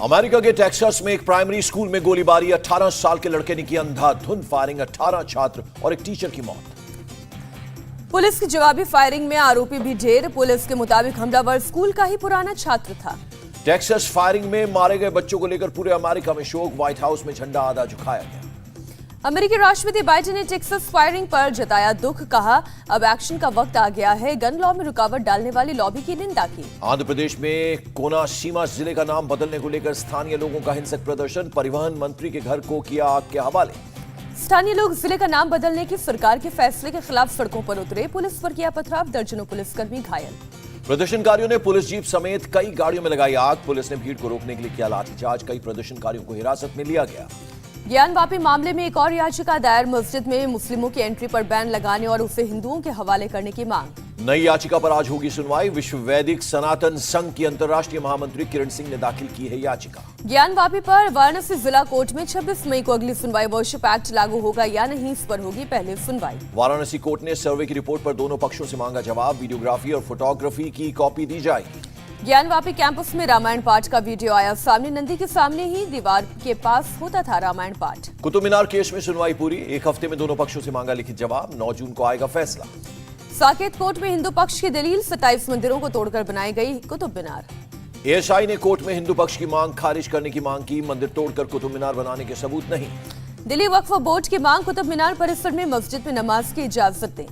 America के Texas में एक प्राइमरी स्कूल में गोलीबारी, 18 साल के लड़के ने की अंधाधुंध फायरिंग, 18 छात्र और एक टीचर की मौत। पुलिस की जवाबी फायरिंग में आरोपी भी ढेर। पुलिस के मुताबिक हमलावर स्कूल का ही पुराना छात्र था। टेक्सास फायरिंग में मारे गए बच्चों को लेकर पूरे अमेरिका में शोक, व्हाइट हाउस में झंडा आधा झुकाया गया। अमेरिकी राष्ट्रपति बाइडेन ने टेक्सास फायरिंग पर जताया दुख, कहा अब एक्शन का वक्त आ गया है। गन लॉ में रुकावट डालने वाली लॉबी की निंदा की। आंध्र प्रदेश में कोनासीमा जिले का नाम बदलने को लेकर स्थानीय लोगों का हिंसक प्रदर्शन, परिवहन मंत्री के घर को किया आग के हवाले। स्थानीय लोग जिले का नाम बदलने की सरकार के फैसले के खिलाफ सड़कों पर उतरे। पुलिस पर किया पथराव, दर्जनों पुलिसकर्मी घायल। प्रदर्शनकारियों ने पुलिस जीप समेत कई गाड़ियों में लगाई आग। पुलिस ने भीड़ को रोकने के लिए किया लाठीचार्ज, कई प्रदर्शनकारियों को हिरासत में लिया गया। ज्ञानवापी मामले में एक और याचिका दायर, मस्जिद में मुस्लिमों की एंट्री पर बैन लगाने और उसे हिंदुओं के हवाले करने की मांग। नई याचिका पर आज होगी सुनवाई। विश्व वैदिक सनातन संघ की अंतर्राष्ट्रीय महामंत्री किरण सिंह ने दाखिल की है याचिका। ज्ञानवापी पर वाराणसी जिला कोर्ट में 26 मई को अगली सुनवाई। वर्शिप एक्ट लागू होगा या नहीं, इस पर होगी पहले सुनवाई। वाराणसी कोर्ट ने सर्वे की रिपोर्ट पर दोनों पक्षों से मांगा जवाब। वीडियोग्राफी और फोटोग्राफी की कॉपी दी जाएगी। ज्ञानवापी कैंपस में रामायण पाठ का वीडियो आया सामने। नंदी के सामने ही दीवार के पास होता था रामायण पाठ। कुतुब मीनार केस में सुनवाई पूरी, एक हफ्ते में दोनों पक्षों से मांगा लिखित जवाब। 9 जून को आएगा फैसला। साकेत कोर्ट में हिंदू पक्ष की दलील, 27 मंदिरों को तोड़कर बनाई गई कुतुब मीनार। एएसआई ने कोर्ट में हिंदू पक्ष की मांग खारिज करने की मांग की। मंदिर तोड़कर कुतुब मीनार बनाने के सबूत नहीं। दिल्ली वक्फ बोर्ड की मांग, कुतुब मीनार परिसर में मस्जिद में नमाज की इजाजत दें।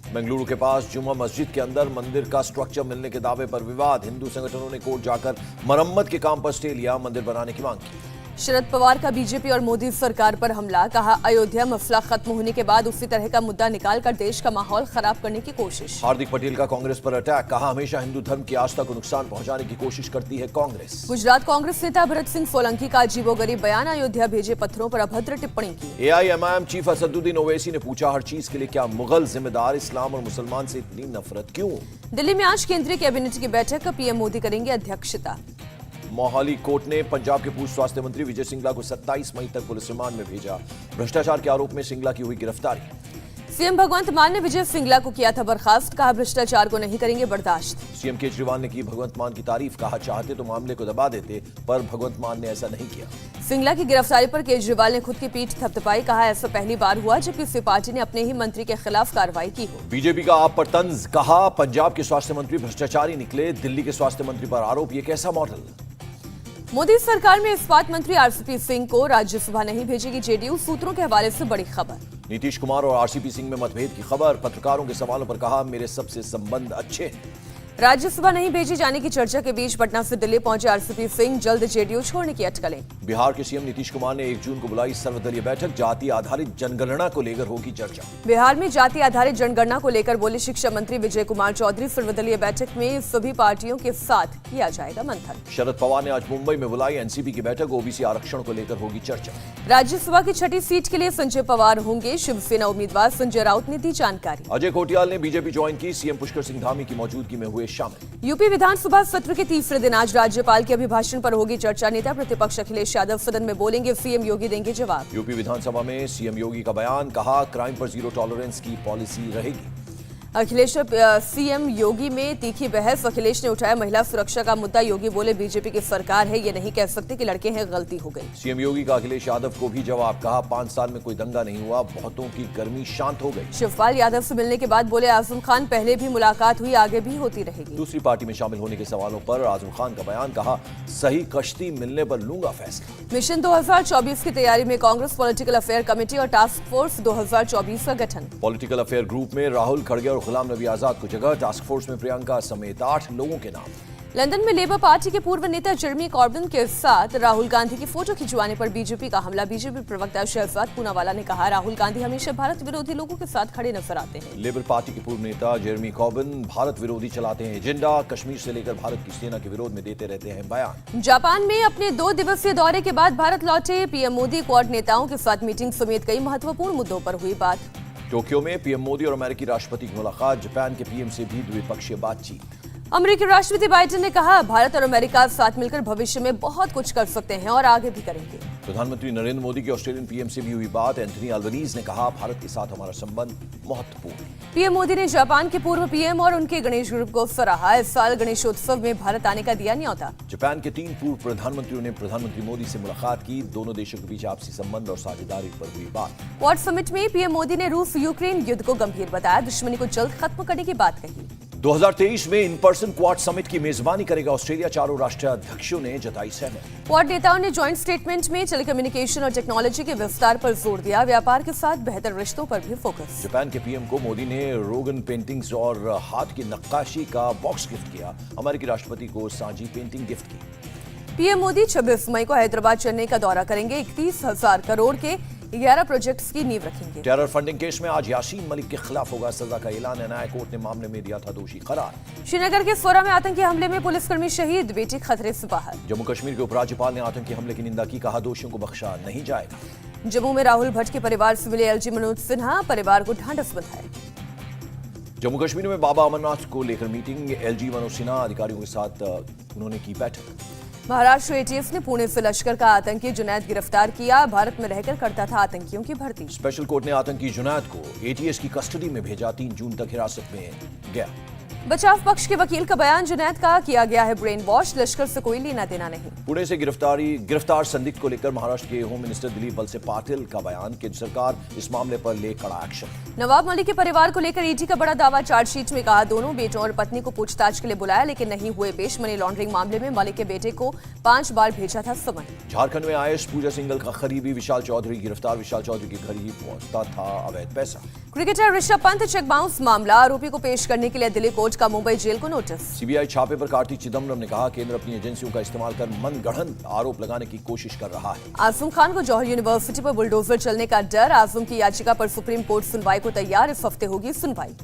बेंगलुरु के पास जुम्मा मस्जिद के अंदर मंदिर का स्ट्रक्चर मिलने के दावे पर विवाद। हिंदू संगठनों ने कोर्ट जाकर मरम्मत के काम पर स्टे लिया, मंदिर बनाने की मांग की। शरद पवार का बीजेपी और मोदी सरकार पर हमला, कहा अयोध्या मसला खत्म होने के बाद उसी तरह का मुद्दा निकालकर देश का माहौल खराब करने की कोशिश। हार्दिक पटेल का कांग्रेस पर अटैक, कहा हमेशा हिंदू धर्म की आस्था को नुकसान पहुंचाने की कोशिश करती है कांग्रेस। गुजरात कांग्रेस नेता भरत सिंह सोलंकी का अजीबोगरीब बयान, अयोध्या भेजे पत्थरों पर अभद्र टिप्पणी की। एआईएमआईएम चीफ असदुद्दीन ओवैसी ने पूछा हर चीज के लिए क्या मुगल जिम्मेदार, इस्लाम और मुसलमान से इतनी नफरत क्यों। दिल्ली में आज केंद्रीय कैबिनेट की बैठक, पीएम मोदी करेंगे अध्यक्षता। मोहाली कोर्ट ने पंजाब के पूर्व स्वास्थ्य मंत्री विजय सिंगला को 27 मई तक पुलिस रिमांड में भेजा। भ्रष्टाचार के आरोप में सिंगला की हुई गिरफ्तारी। सीएम भगवंत मान ने विजय सिंगला को किया था बर्खास्त, कहा भ्रष्टाचार को नहीं करेंगे बर्दाश्त। सीएम केजरीवाल ने की भगवंत मान की तारीफ, कहा चाहते तो मामले को दबा देते, पर भगवंत मान ने ऐसा नहीं किया। सिंगला की गिरफ्तारी पर केजरीवाल ने खुद की पीठ थपथपाई, कहा ऐसा पहली बार हुआ जब किसी पार्टी ने अपने ही मंत्री के खिलाफ कार्रवाई की हो। बीजेपी का आप पर तंज, कहा पंजाब के स्वास्थ्य मंत्री भ्रष्टाचारी निकले, दिल्ली के स्वास्थ्य मंत्री पर आरोप, ये कैसा मॉडल। मोदी सरकार में इस्पात मंत्री आरसीपी सिंह को राज्यसभा नहीं भेजेगी जेडीयू, सूत्रों के हवाले से बड़ी खबर। नीतीश कुमार और आरसीपी सिंह में मतभेद की खबर, पत्रकारों के सवालों पर कहा मेरे सबसे संबंध अच्छे हैं। राज्यसभा नहीं भेजे जाने की चर्चा के बीच पटना से दिल्ली पहुंचे आरसीपी सिंह, जल्द जेडीयू छोड़ने की अटकलें। बिहार के सीएम नीतीश कुमार ने 1 जून को बुलाई सर्वदलीय बैठक, जाति आधारित जनगणना को लेकर होगी चर्चा। बिहार में जाति आधारित जनगणना को लेकर बोले शिक्षा मंत्री विजय कुमार चौधरी, सर्वदलीय बैठक में सभी पार्टियों के साथ किया जाएगा मंथन। शरद पवार ने आज मुंबई में बुलाई एनसीपी की बैठक, ओबीसी आरक्षण को लेकर होगी चर्चा। राज्यसभा की 6ठी सीट के लिए संजय पवार होंगे शिवसेना उम्मीदवार, संजय राउत ने दी जानकारी। अजय कोटियाल ने बीजेपी ज्वाइन की, सीएम पुष्कर सिंह धामी की मौजूदगी में हुए शामिल। यूपी विधानसभा सत्र के तीसरे दिन आज राज्यपाल के अभिभाषण पर होगी चर्चा, नेता प्रतिपक्ष अखिलेश यादव सदन में बोलेंगे, सीएम योगी देंगे जवाब। यूपी विधानसभा में सीएम योगी का बयान, कहा क्राइम पर जीरो टॉलरेंस की पॉलिसी रहेगी। अखिलेश सीएम योगी में तीखी बहस, अखिलेश ने उठाया महिला सुरक्षा का मुद्दा, योगी बोले बीजेपी की सरकार है, ये नहीं कह सकते कि लड़के हैं, गलती हो गई। सीएम योगी का अखिलेश यादव को भी जवाब, कहा 5 साल में कोई दंगा नहीं हुआ, बहुतों की गर्मी शांत हो गई। शिवपाल यादव से मिलने के बाद बोले आजम खान, पहले भी मुलाकात हुई, आगे भी होती रहेगी। दूसरी पार्टी में शामिल होने के सवालों पर आजम खान का बयान, कहा सही कश्ती मिलने पर लूंगा फैसला। मिशन 2024 की तैयारी में कांग्रेस पॉलिटिकल अफेयर कमेटी और टास्क फोर्स 2024 का गठन। पॉलिटिकल अफेयर ग्रुप में राहुल खड़गे और गुलाम नबी आजाद जगह, टास्क फोर्स में प्रियंका समेत 8 लोगों के नाम। लंदन में लेबर पार्टी के पूर्व नेता जेरेमी कॉर्बिन के साथ राहुल गांधी की फोटो खिंचवाने पर बीजेपी का हमला। बीजेपी प्रवक्ता शहजाद पूनावाला ने कहा राहुल गांधी हमेशा भारत विरोधी लोगों के साथ खड़े नजर आते हैं। लेबर पार्टी के पूर्व नेता जेरेमी कॉर्बिन भारत विरोधी चलाते हैं एजेंडा, कश्मीर से लेकर भारत की सेना के विरोध में देते रहते हैं बयान। जापान में अपने 2 दिवसीय दौरे के बाद भारत लौटे पीएम मोदी, क्वाड नेताओं के साथ मीटिंग समेत कई महत्वपूर्ण मुद्दों पर हुई बात। टोक्यो में पीएम मोदी और अमेरिकी राष्ट्रपति की मुलाकात, जापान के पीएम से भी द्विपक्षीय बातचीत। अमेरिकी राष्ट्रपति बाइडेन ने कहा भारत और अमेरिका साथ मिलकर भविष्य में बहुत कुछ कर सकते हैं और आगे भी करेंगे। प्रधानमंत्री नरेंद्र मोदी की ऑस्ट्रेलियन पीएम से भी हुई बात, एंथनी अल्बनीज ने कहा भारत के साथ हमारा संबंध महत्वपूर्ण है। पीएम मोदी ने जापान के पूर्व पीएम और उनके गणेश ग्रुप को सराहा। इस साल गणेशोत्सव में भारत आने का दिया न्योता। जापान के 3 पूर्व प्रधानमंत्रियों ने प्रधानमंत्री मोदी से मुलाकात की। दोनों देशों के बीच आपसी संबंध और साझेदारी पर हुई बात। क्वाड समिट में पीएम मोदी ने रूस यूक्रेन युद्ध को गंभीर बताया, दुश्मनी को जल्द खत्म करने की बात कही। 2023 में इन पर्सन क्वाड समिट की मेजबानी करेगा ऑस्ट्रेलिया। चारों राष्ट्राध्यक्षों ने जताई सहमति। क्वाड नेताओं ने जॉइंट स्टेटमेंट में टेलीकम्युनिकेशन और टेक्नोलॉजी के विस्तार पर जोर दिया। व्यापार के साथ बेहतर रिश्तों पर भी फोकस। जापान के पीएम को मोदी ने रोगन पेंटिंग्स और हाथ की नक्काशी का बॉक्स गिफ्ट किया। अमेरिकी राष्ट्रपति को सांझी पेंटिंग गिफ्ट की। पीएम मोदी 26 मई को हैदराबाद चेन्नई का दौरा करेंगे। 31,000 करोड़ के 11 प्रोजेक्ट्स की नींव रखेंगे। टेरर फंडिंग केस में आज यासीन मलिक के खिलाफ होगा सजा का ऐलान। न्याय कोर्ट ने मामले में दिया था दोषी करार। श्रीनगर के सोरा में आतंकी हमले में पुलिसकर्मी शहीद, बेटी खतरे से बाहर। जम्मू कश्मीर के उपराज्यपाल ने आतंकी हमले की निंदा की। कहा दोषियों को बख्शा नहीं जाएगा। जम्मू में राहुल भट्ट के परिवार से मिले एलजी मनोज सिन्हा, परिवार को ढांढस बंधाए। जम्मू कश्मीर में बाबा अमरनाथ को लेकर मीटिंग। एलजी मनोज सिन्हा अधिकारियों के साथ उन्होंने की बैठक। महाराष्ट्र एटीएस ने पुणे से लश्कर का आतंकी जुनैद गिरफ्तार किया। भारत में रहकर करता था आतंकियों की भर्ती। स्पेशल कोर्ट ने आतंकी जुनैद को एटीएस की कस्टडी में भेजा। 3 जून तक हिरासत में गया। बचाव पक्ष के वकील का बयान, जुनैद का किया गया है ब्रेन वॉश, लश्कर से कोई लेना देना नहीं। पुणे से गिरफ्तार संदिग्ध को लेकर महाराष्ट्र के होम मिनिस्टर दिलीप वलसे पाटिल का बयान। केंद्र सरकार इस मामले पर ले कड़ा एक्शन। नवाब मलिक के परिवार को लेकर ईडी का बड़ा दावा। चार्जशीट में कहा दोनों बेटों और पत्नी को पूछताछ के लिए बुलाया लेकिन नहीं हुए पेश। मनी लॉन्ड्रिंग मामले में मलिक के बेटे को 5 बार भेजा था समन। झारखंड में आईएएस पूजा सिंघल का करीबी विशाल चौधरी गिरफ्तार। विशाल चौधरी के घर ही पहुंचता था अवैध पैसा। Cricketer Rishabh Pant cheque bounce मामला, आरोपी को पेश करने के लिए दिल्ली कोर्ट का मुंबई जेल को नोटिस। सीबीआई छापे पर कार्ति चिदम्बरम ने कहा केंद्र अपनी एजेंसियों का इस्तेमाल कर मनगढ़ंत आरोप लगाने की कोशिश कर रहा है। आजम खान को जौहर यूनिवर्सिटी पर बुलडोजर चलने का डर। आजम की याचिका पर सुप्रीम कोर्ट सुनवाई को तैयार। इस हफ्ते होगी सुनवाई।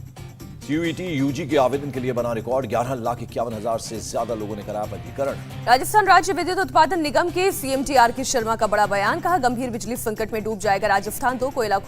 सीयूईटी यूजी के आवेदन के लिए बना रिकॉर्ड। 11,51,000 से ज्यादा लोगों ने कराया पंजीकरण। राजस्थान राज्य विद्युत उत्पादन निगम के सीएमडी आर.के. शर्मा का बड़ा बयान। कहा गंभीर बिजली संकट में डूब जाएगा राजस्थान। 2 कोयला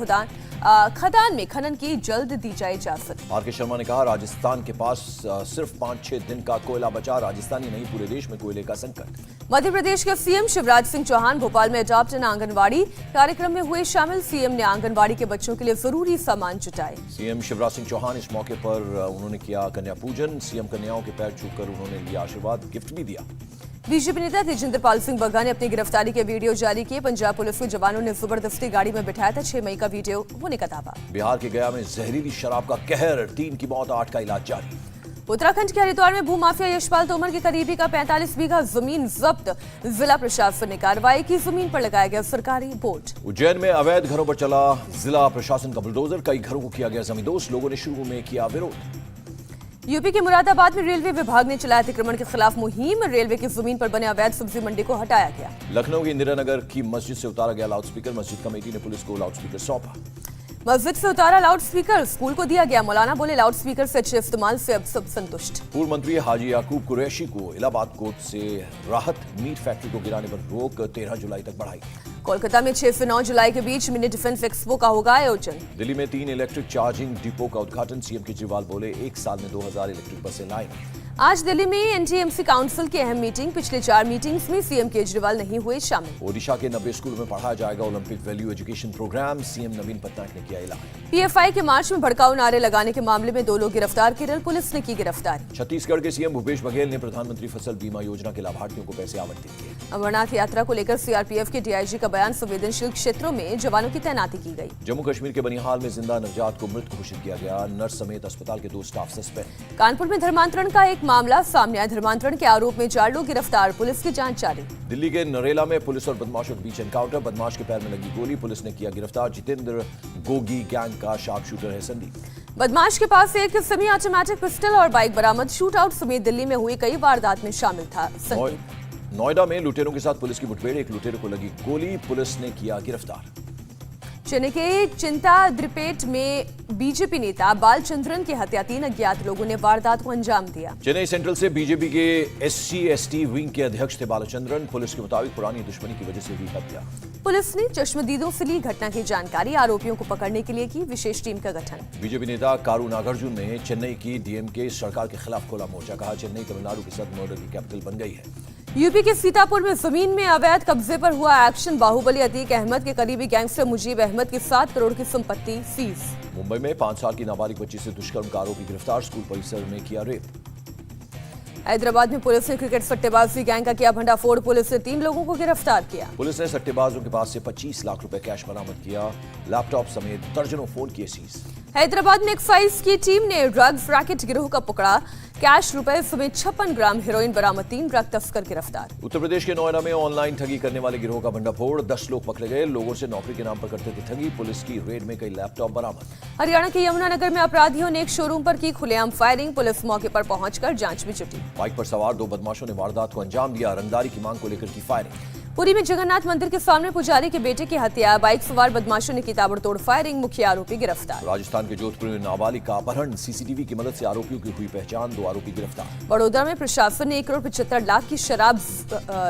खदान में खनन की जल्द दी जाए इजाजत। आर.के. शर्मा ने कहा राजस्थान के पास सिर्फ 5-6 दिन का कोयला बचा। राजस्थान ही नहीं पूरे देश में कोयले का संकट। मध्य प्रदेश के सीएम शिवराज सिंह चौहान भोपाल में अडॉप्ट एन आंगनबाड़ी कार्यक्रम में हुए शामिल। सीएम ने आंगनबाड़ी के बच्चों के लिए जरूरी सामान जुटाए। सीएम शिवराज सिंह चौहान इस मौके पर उन्होंने किया कन्या पूजन। सीएम कन्याओं के पैर छूकर उन्होंने लिया आशीर्वाद, गिफ्ट भी दिया। बीजेपी नेता तेजिंदर पाल सिंह बग्गा ने अपनी गिरफ्तारी के वीडियो जारी किए। पंजाब पुलिस के जवानों ने जबरदस्ती गाड़ी में बिठाया था। 6 मई का वीडियो होने का दावा। बिहार के गया में जहरीली शराब का कहर। 3 की मौत, 8 का इलाज जारी। उत्तराखंड के हरिद्वार में भूमाफिया यशपाल तोमर के करीबी का 45 बीघा जमीन जब्त। जिला प्रशासन ने कार्रवाई की। जमीन पर लगाया गया सरकारी बोर्ड। उज्जैन में अवैध घरों पर चला जिला प्रशासन का बुलडोजर। कई घरों को किया गया जमींदोज। लोगों ने शुरू में किया विरोध। यूपी के मुरादाबाद में रेलवे विभाग ने चलाया अतिक्रमण के खिलाफ मुहिम। रेलवे की जमीन पर बने अवैध सब्जी मंडी को हटाया गया। लखनऊ के इंदिरा नगर की मस्जिद से उतारा गया लाउडस्पीकर। मस्जिद कमेटी ने पुलिस को लाउडस्पीकर सौंपा। मस्जिद से उतारा लाउडस्पीकर, स्कूल को दिया गया। मौलाना बोले लाउडस्पीकर से अच्छे इस्तेमाल से अब सब संतुष्ट। पूर्व मंत्री हाजी याकूब कुरैशी को इलाहाबाद कोर्ट से राहत। मीट फैक्ट्री को गिराने पर रोक 13 जुलाई तक बढ़ाई। कोलकाता में 6 से 9 जुलाई के बीच मिनी डिफेंस एक्सपो का होगा आयोजन। दिल्ली में 3 इलेक्ट्रिक चार्जिंग डिपो का उद्घाटन। सीएम केजरीवाल बोले 1 साल में 2000 इलेक्ट्रिक बसें लाएंगे। आज दिल्ली में एनटीएमसी काउंसिल की अहम मीटिंग। पिछले 4 मीटिंग्स में सीएम केजरीवाल नहीं हुए शामिल। ओडिशा के 90 स्कूलों में पढ़ाया जाएगा Olympic value education program. CM Naveen Patnaik ने किया ऐलान। पीएफआई के मार्च में भड़काऊ नारे लगाने के मामले में 2 लोग गिरफ्तार। केरल पुलिस ने की गिरफ्तारी। छत्तीसगढ़ के सीएम भूपेश बघेल ने प्रधानमंत्री फसल बीमा योजना के लाभार्थियों को पैसे आवंटित किए। अमरनाथ यात्रा को लेकर सीआरपीएफ के डीआईजी का बयान। संवेदनशील क्षेत्रों में जवानों की तैनाती की गई। जम्मू कश्मीर के बनिहाल में जिंदा नवजात को मृत घोषित किया गया। नर्स समेत अस्पताल के 2 स्टाफ सस्पेंड। कानपुर में धर्मांतरण का एक मामला सामने आया। धर्मांतरण के आरोप में 4 लोग गिरफ्तार। पुलिस की जांच जारी। दिल्ली के नरेला में पुलिस और बदमाशों के बीच एनकाउंटर। बदमाश के पैर में लगी गोली। पुलिस ने किया गिरफ्तार। जितेंद्र गोगी गैंग का शार्प शूटर है संदीप। बदमाश के पास एक सेमी ऑटोमेटिक पिस्टल और बाइक बरामद। शूट आउट समेत दिल्ली में हुई कई वारदात में शामिल था संदीप। नोएडा में लुटेरों के साथ पुलिस की मुठभेड़। एक लुटेरों को लगी गोली। पुलिस ने किया गिरफ्तार। चेन्नई के चिंता द्रिपेट में बीजेपी नेता बालचंद्रन की हत्या। 3 अज्ञात लोगों ने वारदात को अंजाम दिया। चेन्नई सेंट्रल से बीजेपी के SC/ST विंग के अध्यक्ष थे बालचंद्रन। पुलिस के मुताबिक पुरानी दुश्मनी की वजह से हुई हत्या। पुलिस ने चश्मदीदों से ली घटना की जानकारी। आरोपियों को पकड़ने के लिए की विशेष टीम का गठन। बीजेपी नेता कारू नागार्जुन ने चेन्नई की डीएमके सरकार के खिलाफ खोला मोर्चा। कहा चेन्नई तमिलनाडु के साथ मर्डर की कैपिटल बन गई है। यूपी के सीतापुर में जमीन में अवैध कब्जे पर हुआ एक्शन। बाहुबली अतीक अहमद के करीबी गैंगस्टर मुजीब अहमद की 7 करोड़ की संपत्ति सीज। मुंबई में 5 साल की नाबालिग बच्ची से दुष्कर्म का आरोपी गिरफ्तार, स्कूल परिसर में किया रेप। हैदराबाद में पुलिस ने क्रिकेट सट्टेबाजी गैंग का किया भंडाफोड़, पुलिस ने 3 लोगों को गिरफ्तार किया। पुलिस ने सट्टेबाजों के पास से 25 लाख रुपए कैश बरामद किया, लैपटॉप समेत दर्जनों फोन किए सीज। हैदराबाद में एक्साइज की टीम ने ड्रग्स रैकेट गिरोह का पकड़ा, कैश रुपए समेत 56 ग्राम हेरोइन बरामद, 3 ड्रग तस्कर गिरफ्तार। उत्तर प्रदेश के नोएडा में ऑनलाइन ठगी करने वाले गिरोह का भंडाफोड़, 10 लोग पकड़े गए, लोगों से नौकरी के नाम पर करते थे ठगी, पुलिस की रेड में कई लैपटॉप बरामद। हरियाणा के यमुनानगर में अपराधियों ने एक शोरूम पर की खुलेआम फायरिंग, पुलिस मौके पर पहुंचकर जांच में जुटी। बाइक पर सवार 2 बदमाशों ने वारदात को अंजाम दिया, रंगदारी की मांग को लेकर की फायरिंग। पुरी में जगन्नाथ मंदिर के सामने पुजारी के बेटे की हत्या, बाइक सवार बदमाशों ने की ताबड़तोड़ फायरिंग, मुख्य आरोपी गिरफ्तार। राजस्थान के जोधपुर में नाबालिग का अपहरण, सीसीटीवी की मदद से आरोपियों की हुई पहचान, 2 आरोपी गिरफ्तार। बड़ौदा में प्रशासन ने 1 करोड़ 75 लाख की शराब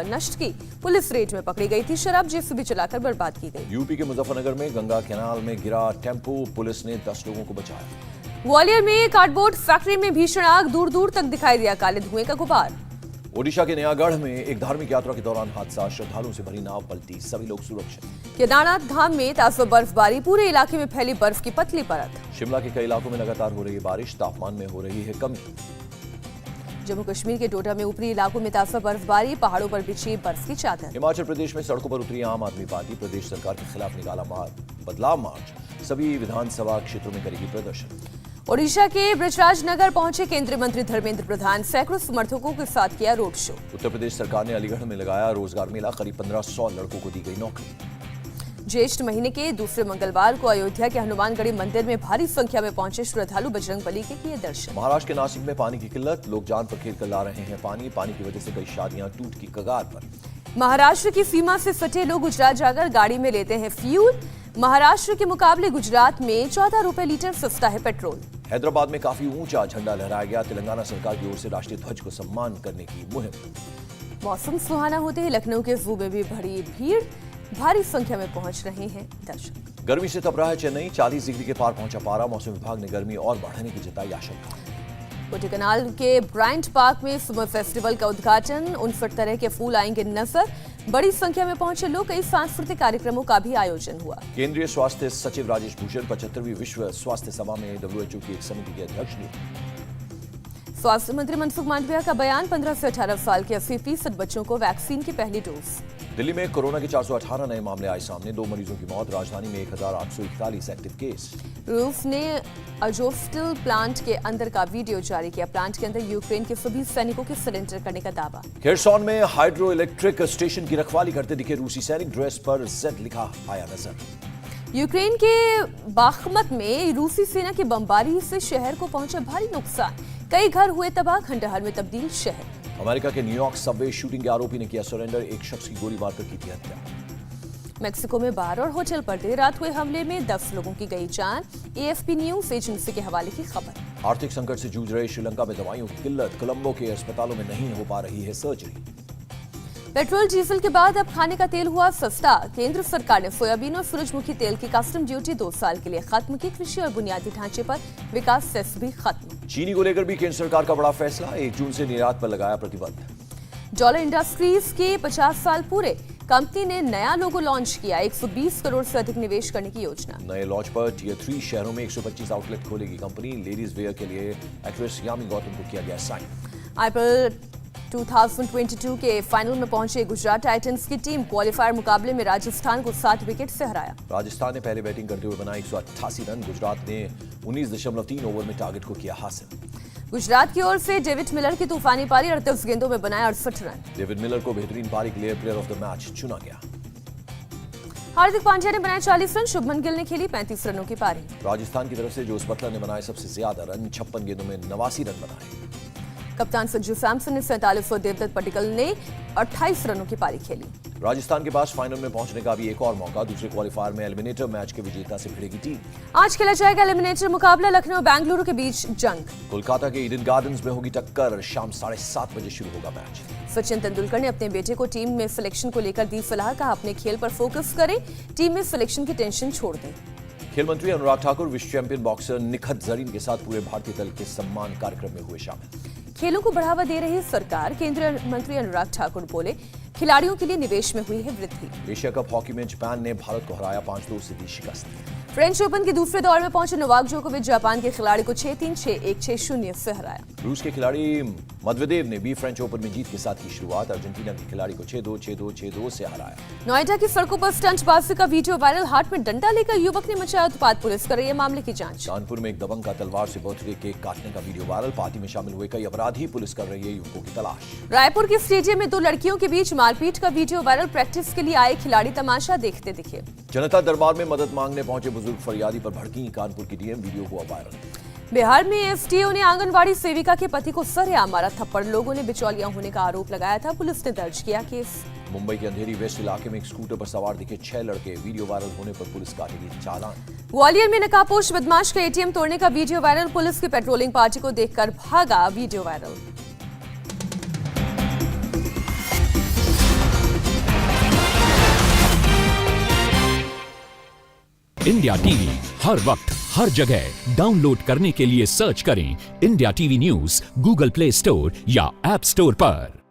नष्ट की, पुलिस रेड में पकड़ी गई थी शराब, जेसीबी चलाकर बर्बाद की गई। यूपी के मुजफ्फरनगर में गंगा कैनाल में गिरा टेम्पो, पुलिस ने 10 लोगों को बचाया। ग्वालियर में कार्डबोर्ड फैक्ट्री में भीषण आग, दूर दूर तक दिखाई दिया काले धुएं का गुबार। ओडिशा के नयागढ़ में एक धार्मिक यात्रा के दौरान हादसा, श्रद्धालुओं से भरी नाव पलटी, सभी लोग सुरक्षित। केदारनाथ धाम में ताजा बर्फबारी, पूरे इलाके में फैली बर्फ की पतली परत। शिमला के कई इलाकों में लगातार हो रही है बारिश, तापमान में हो रही है कमी। जम्मू कश्मीर के डोडा में ऊपरी इलाकों में ताजा बर्फबारी, पहाड़ों पर बिछी बर्फ की चादर। हिमाचल प्रदेश में सड़कों पर उतरी आम आदमी पार्टी, प्रदेश सरकार के खिलाफ निकाला बदलाव मार्च, सभी विधानसभा क्षेत्रों में करेगी प्रदर्शन। ओडिशा के बृजराज नगर पहुंचे केंद्रीय मंत्री धर्मेंद्र प्रधान, सैकड़ों समर्थकों के साथ किया रोड शो। उत्तर प्रदेश सरकार ने अलीगढ़ में लगाया रोजगार मेला, करीब 1500 लड़कों को दी गई नौकरी। ज्येष्ठ महीने के दूसरे मंगलवार को अयोध्या के हनुमानगढ़ी मंदिर में भारी संख्या में पहुंचे श्रद्धालु बजरंगबली के किए दर्शन। महाराष्ट्र के नासिक में पानी की किल्लत, लोग जान पर खेल कर ला रहे हैं पानी की वजह से कई शादियां टूट की कगार पर। महाराष्ट्र की सीमा से सटे लोग गुजरात जाकर गाड़ी में लेते हैं फ्यूल, महाराष्ट्र के मुकाबले गुजरात में 14 रुपए लीटर सस्ता है पेट्रोल। हैदराबाद में काफी ऊंचा झंडा लहराया गया, तेलंगाना सरकार की ओर से राष्ट्रीय ध्वज को सम्मान करने की मुहिम। मौसम सुहाना होते ही लखनऊ के जू में भी बड़ी भीड़, भारी संख्या में पहुंच रहे हैं दर्शक। गर्मी से तप रहा है चेन्नई, 40 डिग्री के पार पहुंचा पारा, मौसम विभाग ने गर्मी और बढ़ने की जताई आशंका। कोटिकनाल के ब्रायंट पार्क में समर फेस्टिवल का उद्घाटन, 59 तरह के फूल आएंगे नजर, बड़ी संख्या में पहुंचे लोग, कई सांस्कृतिक कार्यक्रमों का भी आयोजन हुआ। केंद्रीय स्वास्थ्य सचिव राजेश भूषण 75वीं विश्व स्वास्थ्य सभा में WHO की एक समिति के अध्यक्ष नियुक्त। स्वास्थ्य मंत्री मनसुख मांडविया का बयान, 15 से 18 साल के 80% बच्चों को वैक्सीन की पहली डोज। दिल्ली में कोरोना के 418 नए मामले आए सामने, 2 मरीजों की मौत, राजधानी में 1841 एक्टिव केस। रूस ने अजोस्टिल प्लांट के अंदर का वीडियो जारी किया, प्लांट के अंदर यूक्रेन के सभी सैनिकों के सरेंडर करने का दावा। खेरसौन में हाइड्रो इलेक्ट्रिक स्टेशन की रखवाली करते दिखे रूसी सैनिक, ड्रेस पर Z लिखा आया नजर। यूक्रेन के बाखमत में रूसी सेना की बमबारी से शहर को पहुंचा भारी नुकसान, कई घर हुए तबाह, खंडहर में तब्दील शहर। अमेरिका के न्यूयॉर्क सबवे शूटिंग के आरोपी ने किया सरेंडर, एक शख्स की गोली मारकर की थी हत्या। मेक्सिको में बार और होटल पर देर रात हुए हमले में 10 लोगों की गई जान, AFP न्यूज एजेंसी के हवाले की खबर। आर्थिक संकट से जूझ रहे श्रीलंका में दवाइयों की किल्लत, कोलंबो के अस्पतालों में नहीं हो पा रही है सर्जरी। पेट्रोल डीजल के बाद अब खाने का तेल हुआ सस्ता, केंद्र सरकार ने सोयाबीन और सूरजमुखी तेल की कस्टम ड्यूटी 2 साल के लिए खत्म की, कृषि और बुनियादी ढांचे पर विकास सेस भी खत्म। चीनी को लेकर भी केंद्र सरकार का बड़ा फैसला, 1 जून से निर्यात पर लगाया प्रतिबंध। डॉलर इंडस्ट्रीज के 50 साल पूरे, कंपनी ने नया लोगो लॉन्च किया, 120 करोड़ से अधिक निवेश करने की योजना। नए लॉन्च पर टियर 3 शहरों में 125 आउटलेट खोलेगी कंपनी, लेडीज वेयर के लिए एक्ट्रेस यामी गौतम को किया गया साइन। IPL 2022 के फाइनल में पहुंचे गुजरात टाइटंस की टीम, क्वालिफायर मुकाबले में राजस्थान को 7 विकेट से हराया। राजस्थान ने पहले बैटिंग करते हुए बनाए 188 रन, गुजरात ने 19.3 ओवर में टारगेट को किया हासिल। गुजरात की ओर से डेविड मिलर की तूफानी पारी, 38 गेंदों में बनाए 68 रन। डेविड मिलर को बेहतरीन पारी के लिए प्लेयर ऑफ द मैच चुना गया। हार्दिक पांड्या ने बनाए 40 रन, शुभमन गिल ने खेली 35 रनों की पारी। राजस्थान की तरफ से जोस बटलर ने बनाए सबसे ज्यादा रन, 56 गेंदों में 89 रन बनाए। कप्तान संजू सैमसन ने 47 और देवदत्त पडिक्कल ने 28 रनों की पारी खेली। राजस्थान के पास फाइनल में पहुंचने का भी एक और मौका, दूसरे क्वालिफायर में एलिमिनेटर मैच के विजेता से भिड़ेगी टीम। आज खेला जाएगा एलिमिनेटर मुकाबला, लखनऊ बेंगलुरु के बीच जंग। कोलकाता के ईडन गार्डन्स में होगी टक्कर, शाम 7:30 बजे शुरू होगा मैच। सचिन तेंदुलकर ने अपने बेटे को टीम में सिलेक्शन को लेकर दी सलाह, कहा अपने खेल पर फोकस करें, टीम में सिलेक्शन की टेंशन छोड़ दें। खेल मंत्री अनुराग ठाकुर विश्व चैंपियन बॉक्सर निखत जरीन के साथ पूरे भारतीय दल के सम्मान कार्यक्रम में हुए शामिल। खेलों को बढ़ावा दे रही सरकार, केंद्रीय मंत्री अनुराग ठाकुर बोले, खिलाड़ियों के लिए निवेश में हुई है वृद्धि। एशिया कप हॉकी में जापान ने भारत को हराया, 5-2 से दी शिकस्त। फ्रेंच ओपन के दूसरे दौर में पहुंचे नोवाक जोकोविच जापान के खिलाड़ी को 6-3, 6-1, 6-0 से हराया। रूस के खिलाड़ी मेदवेदेव ने भी फ्रेंच ओपन में जीत के साथ की शुरुआत। अर्जेंटीना के खिलाड़ी को 6-2, 6-2, 6-2 से हराया। नोएडा की सड़कों पर स्टंटबाजी का वीडियो वायरल। हाथ में डंडा लेकर युवक ने मचाया उत्पात। पुलिस कर रही है मामले की जांच। कानपुर में एक दबंग का तलवार से बर्थडे केक काटने का वीडियो वायरल। पार्टी में शामिल हुए कई अपराधी। पुलिस कर रही है युवकों की तलाश। रायपुर के स्टेडियम में 2 लड़कियों के बीच मारपीट का वीडियो वायरल। प्रैक्टिस के लिए आए खिलाड़ी तमाशा देखते दिखे। जनता दरबार में मदद मांगने पहुंचे बुजुर्ग फरियादी पर भड़की कानपुर की डीएम। वीडियो हुआ वायरल। बिहार में एसडीओ ने आंगनवाड़ी सेविका के पति को सरेआम मारा। थप्पड़। लोगों ने बिचौलिया होने का आरोप लगाया था। पुलिस ने दर्ज किया केस। मुंबई के अंधेरी वेस्ट इलाके में एक स्कूटर पर सवार दिखे 6 लड़के। वीडियो वायरल होने पर पुलिस काटेगी चालान। ग्वालियर में नकाबपोश बदमाश का एटीएम तोड़ने का वीडियो वायरल। पुलिस की पेट्रोलिंग पार्टी को देखकर भागा। Video viral. इंडिया टीवी हर वक्त हर जगह डाउनलोड करने के लिए सर्च करें India TV news Google play store या ऐप स्टोर पर।